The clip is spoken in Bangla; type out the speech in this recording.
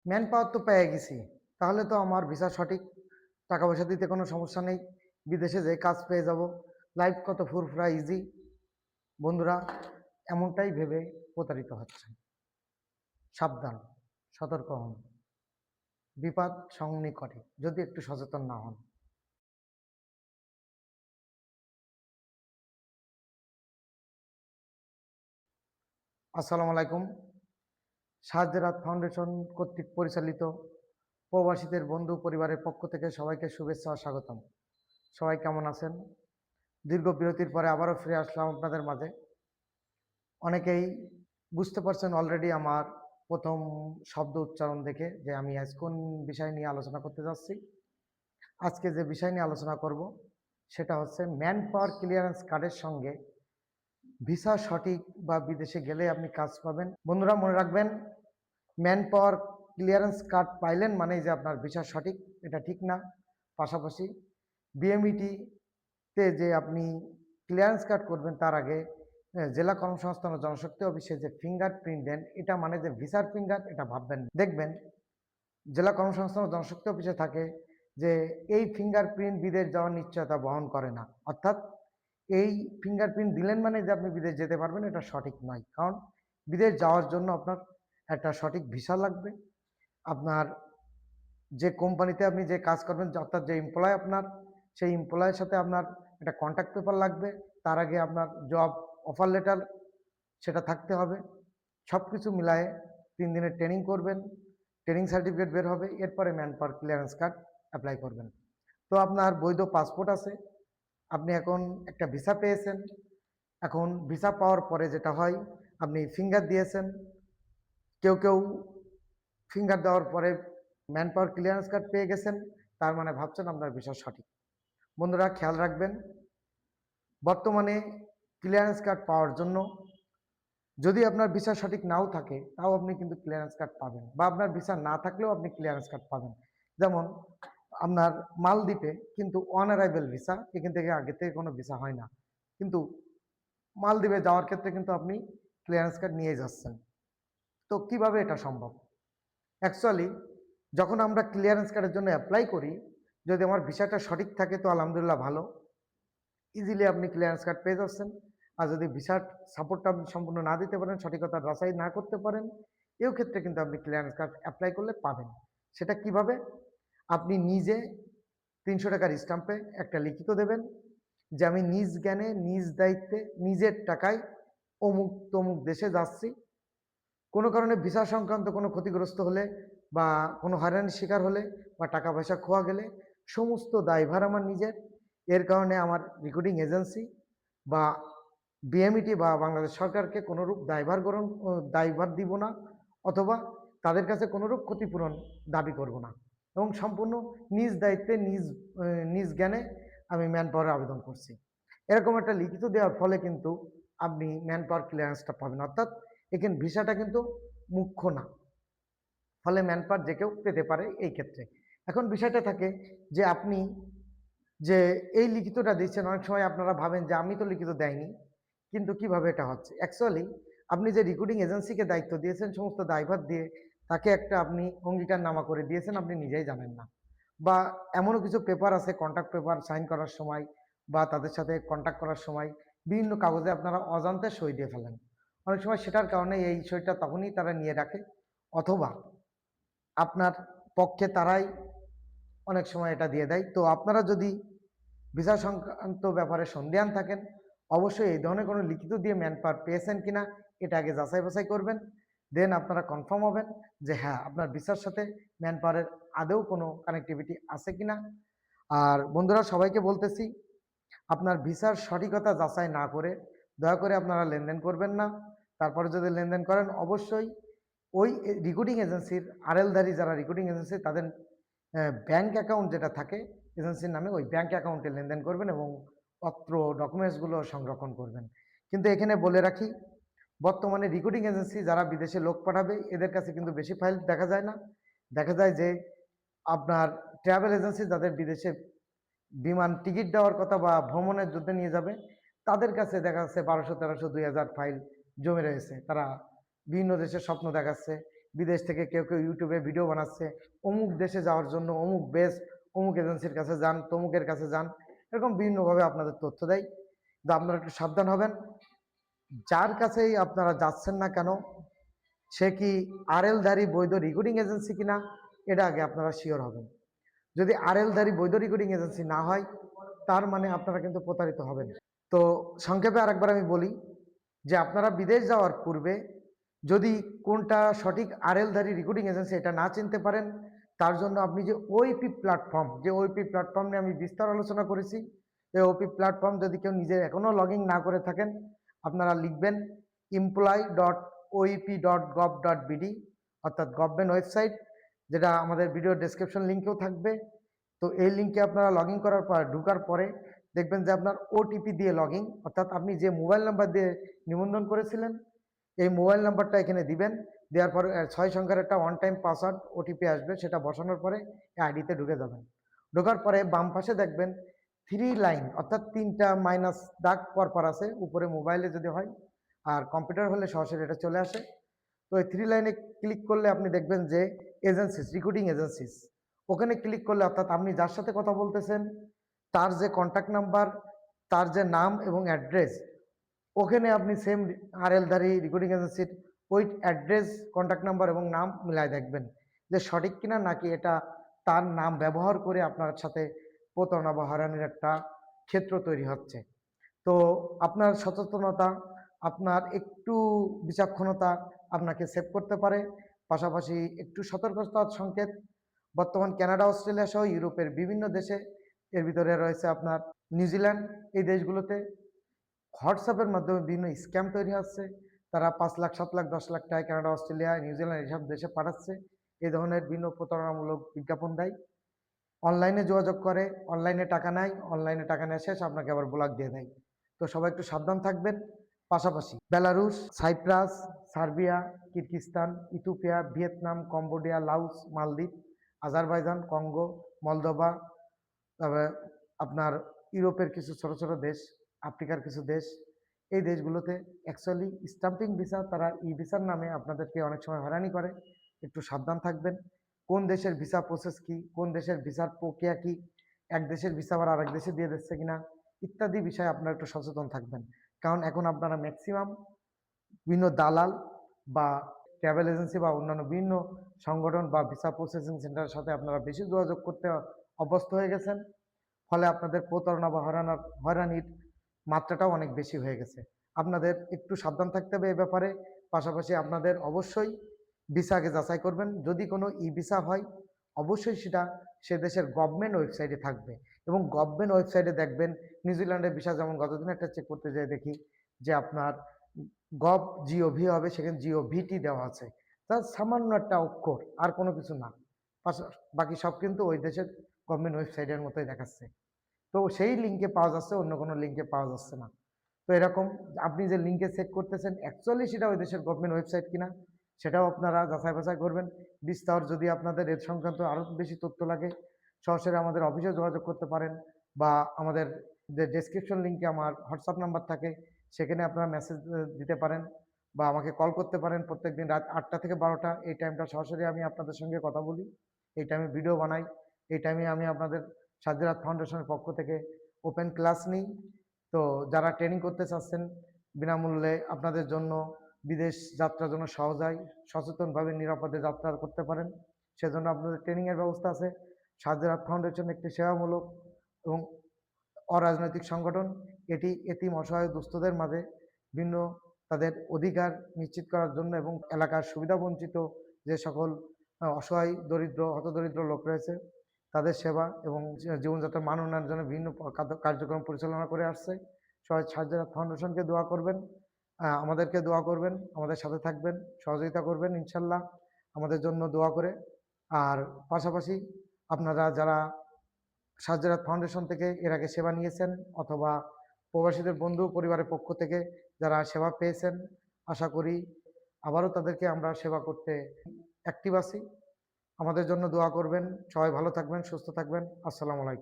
ম্যান পাওয়ার তো পেয়ে গেছি, তাহলে তো আমার ভিসা সঠিক, টাকা পয়সা দিতে কোনো সমস্যা নেই, বিদেশে যেয়ে কাজ পেয়ে যাব, লাইফ কত ফুরফুরা ইজি। বন্ধুরা, এমনটাই ভেবে প্রতারিত হচ্ছেন। সাবধান, সতর্ক হন, বিপদ সন্নিকটে যদি একটু সচেতন না হন। আসসালামু আলাইকুম। সাহায্যের হাত ফাউন্ডেশন কর্তৃক পরিচালিত প্রবাসীদের বন্ধু পরিবারের পক্ষ থেকে সবাইকে শুভেচ্ছা ও স্বাগতম। সবাই কেমন আছেন? দীর্ঘ বিরতির পরে আবারও ফিরে আসলাম আপনাদের মাঝে। অনেকেই বুঝতে পারছেন অলরেডি আমার প্রথম শব্দ উচ্চারণ দেখে যে আমি আজ কোন বিষয় নিয়ে আলোচনা করতে যাচ্ছি। আজকে যে বিষয় নিয়ে আলোচনা করব সেটা হচ্ছে ম্যান পাওয়ার ক্লিয়ারেন্স কার্ডের সঙ্গে ভিসা সঠিক বা বিদেশে গেলে আপনি কাজ পাবেন। বন্ধুরা মনে রাখবেন, ম্যান পাওয়ার ক্লিয়ারেন্স কার্ড পাইলেন মানেই যে আপনার ভিসা সঠিক, এটা ঠিক না। পাশাপাশি বিএমইটিতে যে আপনি ক্লিয়ারেন্স কার্ড করবেন তার আগে জেলা কর্মসংস্থান ও জনশক্তি অফিসে যে ফিঙ্গারপ্রিন্ট দেন, এটা মানে যে ভিসার ফিঙ্গার, এটা ভাববেন না। দেখবেন জেলা কর্মসংস্থান ও জনশক্তি অফিসে থাকে যে এই ফিঙ্গারপ্রিন্ট বিদেশ যাওয়ার নিশ্চয়তা বহন করে না, অর্থাৎ এই ফিঙ্গারপ্রিন্ট দিলেন মানে যে আপনি বিদেশ যেতে পারবেন, এটা সঠিক নয়। কারণ বিদেশ যাওয়ার জন্য আপনার একটা সঠিক ভিসা লাগবে, আপনার যে কোম্পানিতে আপনি যে কাজ করবেন অর্থাৎ যে এমপ্লয় আপনার, সেই এমপ্লয়ের সাথে আপনার একটা কন্ট্যাক্ট পেপার লাগবে, তার আগে আপনার জব অফার লেটার সেটা থাকতে হবে। সব কিছু মিলায়ে 3 দিনের ট্রেনিং করবেন, ট্রেনিং সার্টিফিকেট বের হবে, এরপরে man power clearance card apply করবেন। তো আপনার বৈধ পাসপোর্ট আছে, আপনি এখন একটা ভিসা পেয়েছেন। এখন ভিসা পাওয়ার পরে যেটা হয়, আপনি ফিঙ্গার দিয়েছেন, কেউ কেউ ফিঙ্গার দেওয়ার পরে ম্যান পাওয়ার ক্লিয়ারেন্স কার্ড পেয়ে গেছেন, তার মানে ভাবছেন আপনার ভিসা সঠিক। বন্ধুরা খেয়াল রাখবেন, বর্তমানে ক্লিয়ারেন্স কার্ড পাওয়ার জন্য যদি আপনার ভিসা সঠিক নাও থাকে তাও আপনি কিন্তু ক্লিয়ারেন্স কার্ড পাবেন, বা আপনার ভিসা না থাকলেও আপনি ক্লিয়ারেন্স কার্ড পাবেন। যেমন আপনার মালদ্বীপে কিন্তু অন অ্যারাইভেল ভিসা, এখান থেকে আগে থেকে কোনো ভিসা হয় না, কিন্তু মালদ্বীপে যাওয়ার ক্ষেত্রে কিন্তু আপনি ক্লিয়ারেন্স কার্ড নিয়ে যাচ্ছেন। তো কিভাবে এটা সম্ভব? অ্যাকচুয়ালি যখন আমরা ক্লিয়ারেন্স কার্ডের জন্য অ্যাপ্লাই করি, যদি আমার ভিসাটা সঠিক থাকে তো আলহামদুলিল্লাহ ভালো, ইজিলি আপনি ক্লিয়ারেন্স কার্ড পেয়ে যাচ্ছেন। আর যদি ভিসার সাপোর্টটা আপনি সম্পূর্ণ না দিতে পারেন, সঠিকতা যাচাই না করতে পারেন, এও ক্ষেত্রে কিন্তু আপনি ক্লিয়ারেন্স কার্ড অ্যাপ্লাই করলে পাবেন। সেটা কিভাবে? আপনি নিজে 300 টাকার স্ট্যাম্পে একটা লিখিত দেবেন যে আমি নিজ জ্ঞানে নিজ দায়িত্বে নিজের টাকায় অমুক তমুক দেশে যাচ্ছি, কোনো কারণে ভিসা সংক্রান্ত কোনো ক্ষতিগ্রস্ত হলে বা কোনো হয়রানির শিকার হলে বা টাকা পয়সা খোয়া গেলে সমস্ত দায়ভার আমার নিজের। এর কারণে আমার রিক্রুটিং এজেন্সি বা বিএমইটি বা বাংলাদেশ সরকারকে কোনোরূপ দায়ভার দিব না, অথবা তাদের কাছে কোনোরূপ ক্ষতিপূরণ দাবি করব না, এবং সম্পূর্ণ নিজ দায়িত্বে নিজ জ্ঞানে আমি ম্যান পাওয়ারে আবেদন করছি। এরকম একটা লিখিত দেওয়ার ফলে কিন্তু আপনি ম্যান পাওয়ার ক্লিয়ারেন্সটা পাবেন, অর্থাৎ এখানে ভিসাটা কিন্তু মুখ্য না, ফলে ম্যান পাওয়ার যে কেউ পেতে পারে এই ক্ষেত্রে। এখন বিষয়টা থাকে যে আপনি যে এই লিখিতটা দিচ্ছেন, অনেক সময় আপনারা ভাবেন যে আমি তো লিখিত দেয়নি, কিন্তু কিভাবে এটা হচ্ছে? অ্যাকচুয়ালি আপনি যে রিক্রুটিং এজেন্সিকে দায়িত্ব দিয়েছেন সমস্ত দায়ভার দিয়ে, তাকে একটা আপনি অঙ্গীকারনামা করে দিয়েছেন, আপনি নিজেই জানেন না। বা এমনও কিছু পেপার আছে, কন্ট্রাক্ট পেপার সাইন করার সময় বা তাদের সাথে কন্ট্যাক্ট করার সময় বিভিন্ন কাগজে আপনারা অজান্তে সই দিয়ে ফেলেন। অনেক সময় সেটার কারণে এই সইটা তখনই তারা নিয়ে রাখে, অথবা আপনার পক্ষে তারাই অনেক সময় এটা দিয়ে দেয়। তো আপনারা যদি ভিসা সংক্রান্ত ব্যাপারে সন্দিহান থাকেন, অবশ্যই এই ধরনের কোনো লিখিত দিয়ে ম্যান পাওয়ার পেয়েছেন কিনা এটা আগে যাচাই বাছাই করবেন। দেন আপনারা কনফার্ম হবেন যে হ্যাঁ, আপনার ভিসার সাথে ম্যান পাওয়ারের আদৌ কোনো কানেক্টিভিটি আছে কিনা। আর বন্ধুরা সবাইকে বলতেছি, আপনার ভিসার সঠিকতা যাচাই না করে দয়া করে আপনারা লেনদেন করবেন না। তারপরে যদি লেনদেন করেন, অবশ্যই ওই রিক্রুটিং এজেন্সির আরএলধারী যারা রিক্রুটিং এজেন্সি তাদের ব্যাংক অ্যাকাউন্ট যেটা থাকে এজেন্সির নামে, ওই ব্যাংক অ্যাকাউন্টে লেনদেন করবেন এবং পত্র ডকুমেন্টসগুলো সংরক্ষণ করবেন। কিন্তু এখানে বলে রাখি, বর্তমানে রিক্রুটিং এজেন্সি যারা বিদেশে লোক পাঠাবে এদের কাছে কিন্তু বেশি ফাইল দেখা যায় না। দেখা যায় যে আপনার ট্রাভেল এজেন্সি যাদের বিদেশে বিমান টিকিট দেওয়ার কথা বা ভ্রমণের জন্য নিয়ে যাবে, তাদের কাছে দেখা যাচ্ছে 1200, 1300, 2000 ফাইল জমে রয়েছে। তারা বিভিন্ন দেশের স্বপ্ন দেখাচ্ছে, বিদেশ থেকে কেউ কেউ ইউটিউবে ভিডিও বানাচ্ছে, অমুক দেশে যাওয়ার জন্য অমুক বেস্ট, অমুক এজেন্সির কাছে যান, তমুকের কাছে যান, এরকম বিভিন্নভাবে আপনাদের তথ্য দেয়। তো আপনারা একটু সাবধান হবেন। যার কাছেই আপনারা যাচ্ছেন না কেন, সে কি আরএলধারী বৈধ রেকর্ডিং এজেন্সি কিনা, এটা আগে আপনারা শিওর হবেন। যদি আরএলধারী বৈধ রেকর্ডিং এজেন্সি না হয়, তার মানে আপনারা কিন্তু প্রতারিত হবেন। তো সংক্ষেপে আরেকবার আমি বলি যে আপনারা বিদেশ যাওয়ার পূর্বে যদি কোনটা সঠিক আরএলধারী রেকর্ডিং এজেন্সি এটা না চিনতে পারেন, তার জন্য আপনি যে ওইপি প্ল্যাটফর্ম, যে ওইপি প্ল্যাটফর্ম নিয়ে আমি বিস্তার আলোচনা করেছি, এই ওপি প্ল্যাটফর্ম যদি কেউ নিজে এখনও লগ ইন না করে থাকেন, আপনারা লিখবেন employee.oep.gov.bd, অর্থাৎ গভর্নমেন্ট ওয়েবসাইট, যেটা আমাদের ভিডিও ডেসক্রিপশন লিঙ্কেও থাকবে। তো এই লিঙ্কে আপনারা লগ ইন করার পর ঢোকার পরে দেখবেন যে আপনার ওটিপি দিয়ে লগ ইন, অর্থাৎ আপনি যে মোবাইল নাম্বার দিয়ে নিবন্ধন করেছিলেন এই মোবাইল নাম্বারটা এখানে দিবেন। দেওয়ার পরে 6 সংখ্যার একটা ওয়ান টাইম পাসওয়ার্ড ওটিপি আসবে, সেটা বসানোর পরে এই আইডিতে ঢুকে যাবেন। ঢোকার পরে বাম পাশে দেখবেন 3 লাইন, অর্থাৎ 3টা মাইনাস দাগ পরপর আছে, উপরে মোবাইলে যদি হয়, আর কম্পিউটার হলে সরাসরি এটা চলে আসে। তো এই 3 লাইনে ক্লিক করলে আপনি দেখবেন যে এজেন্সিস, রিক্রুটিং এজেন্সিস, ওখানে ক্লিক করলে অর্থাৎ আপনি যার সাথে কথা বলতেছেন তার যে কন্ট্যাক্ট নাম্বার, তার যে নাম এবং অ্যাড্রেস, ওখানে আপনি সেম আরএলধারী রেকর্ডিং এজেন্সির ওই অ্যাড্রেস, কন্ট্যাক্ট নাম্বার এবং নাম মিলায় দেখবেন যে সঠিক কিনা, নাকি এটা তার নাম ব্যবহার করে আপনার সাথে প্রতারণা বা হয়রানির একটা ক্ষেত্র তৈরি হচ্ছে। তো আপনার সচেতনতা, আপনার একটু বিচক্ষণতা আপনাকে সেভ করতে পারে। পাশাপাশি একটু সতর্কতার সংকেত, বর্তমান কানাডা, অস্ট্রেলিয়া সহ ইউরোপের বিভিন্ন দেশে, এর ভিতরে রয়েছে আপনার নিউজিল্যান্ড, এই দেশগুলোতে হোয়াটসঅ্যাপের মাধ্যমে বিভিন্ন স্ক্যাম তৈরি হচ্ছে। তারা 5 লাখ, 7 লাখ, 10 লাখ টাকা কানাডা, অস্ট্রেলিয়া, নিউজিল্যান্ড এইসব দেশে পাঠাচ্ছে। এই ধরনের বিভিন্ন প্রতারণামূলক বিজ্ঞাপন দেয়, অনলাইনে যোগাযোগ করে, অনলাইনে টাকা নেয়, অনলাইনে টাকা নেওয়া শেষ আপনাকে আবার ব্লক দিয়ে দেয়। তো সবাই একটু সাবধান থাকবেন। পাশাপাশি Belarus, Cyprus, Serbia, Kyrgyzstan, Ethiopia, Vietnam, Cambodia, Laos, মালদ্বীপ, আজারবাইজান, কঙ্গো, মলদোভা, তবে আপনার ইউরোপের কিছু ছোট ছোট দেশ, আফ্রিকার কিছু দেশ, এই দেশগুলোতে অ্যাকচুয়ালি স্টাম্পিং ভিসা, তারা ই ভিসার নামে আপনাদেরকে অনেক সময় হয়রানি করে। একটু সাবধান থাকবেন। কোন দেশের ভিসা প্রসেস কি, কোন দেশের ভিসার প্রক্রিয়া কি, এক দেশের ভিসা আবার আরেক দেশে দিয়ে দিচ্ছে কিনা, ইত্যাদি বিষয়ে আপনারা একটু সচেতন থাকবেন। কারণ এখন আপনারা ম্যাক্সিমাম বিভিন্ন দালাল বা ট্রাভেল এজেন্সি বা অন্যান্য বিভিন্ন সংগঠন বা ভিসা প্রসেসিং সেন্টারের সাথে আপনারা বেশি যোগাযোগ করতে অভ্যস্ত হয়ে গেছেন। ফলে আপনাদের প্রতারণা বা হয়রানির মাত্রাটাও অনেক বেশি হয়ে গেছে। আপনাদের একটু সাবধান থাকতে হবে এ ব্যাপারে। পাশাপাশি আপনাদের অবশ্যই ভিসা আগে যাচাই করবেন। যদি কোনো ই ভিসা হয়, অবশ্যই সেটা সে দেশের গভর্নমেন্ট ওয়েবসাইটে থাকবে, এবং গভর্নমেন্ট ওয়েবসাইটে দেখবেন নিউজিল্যান্ডের ভিসা, যেমন গতদিন একটা চেক করতে যেয়ে দেখি যে আপনার GOV হবে, সেখানে GOVT দেওয়া আছে, তার সামান্য একটা অক্ষর, আর কোনো কিছু না। বাকি সব কিন্তু ওই দেশের গভর্নমেন্ট ওয়েবসাইটের মতোই দেখাচ্ছে। তো সেই লিঙ্কে পাওয়া যাচ্ছে, অন্য কোনো লিঙ্কে পাওয়া যাচ্ছে না। তো এরকম আপনি যে লিঙ্কে চেক করতেছেন অ্যাকচুয়ালি সেটা ওই দেশের গভর্নমেন্ট ওয়েবসাইট কিনা, সেটাও আপনারা যাচাই বাছাই করবেন। বিস্তর যদি আপনাদের এর সংক্রান্ত আরও বেশি তথ্য লাগে, সরাসরি আমাদের অফিসে যোগাযোগ করতে পারেন, বা আমাদের যে ডেসক্রিপশন লিঙ্কে আমার হোয়াটসঅ্যাপ নাম্বার থাকে, সেখানে আপনারা মেসেজ দিতে পারেন, বা আমাকে কল করতে পারেন। প্রত্যেকদিন রাত 8টা থেকে 12টা এই টাইমটা সরাসরি আমি আপনাদের সঙ্গে কথা বলি, এই টাইমে ভিডিও বানাই, এই টাইমে আমি আপনাদের সাজ্জাদ ফাউন্ডেশনের পক্ষ থেকে ওপেন ক্লাস নিই। তো যারা ট্রেনিং করতে চাচ্ছেন বিনামূল্যে, আপনাদের জন্য বিদেশ যাত্রার জন্য সহজ হয়, সচেতনভাবে নিরাপদে যাত্রা করতে পারেন, সেজন্য আপনাদের ট্রেনিংয়ের ব্যবস্থা আছে। সাজ্জাদ ফাউন্ডেশন একটি সেবামূলক এবং অরাজনৈতিক সংগঠন। এটি এতিম, অসহায়, দুস্থদের মাঝে বিভিন্ন তাদের অধিকার নিশ্চিত করার জন্য, এবং এলাকার সুবিধাবঞ্চিত যে সকল অসহায়, দরিদ্র, হতদরিদ্র লোক রয়েছে, তাদের সেবা এবং জীবনযাত্রার মান উন্নয়নের জন্য বিভিন্ন কার্যক্রম পরিচালনা করে আসছে। সবাই সাজ্জাদ ফাউন্ডেশনকে দোয়া করবেন, আমাদেরকে দোয়া করবেন, আমাদের সাথে থাকবেন, সহযোগিতা করবেন ইনশাল্লাহ, আমাদের জন্য দোয়া করে। আর পাশাপাশি আপনারা যারা সাজ্জাদ ফাউন্ডেশন থেকে এর আগে সেবা নিয়েছেন, অথবা প্রবাসীদের বন্ধু পরিবারের পক্ষ থেকে যারা সেবা পেয়েছেন, আশা করি আবারও তাদেরকে আমরা সেবা করতে অ্যাক্টিভ আছি। আমাদের জন্য দোয়া করবেন। সবাই ভালো থাকবেন, সুস্থ থাকবেন। আসসালামু আলাইকুম।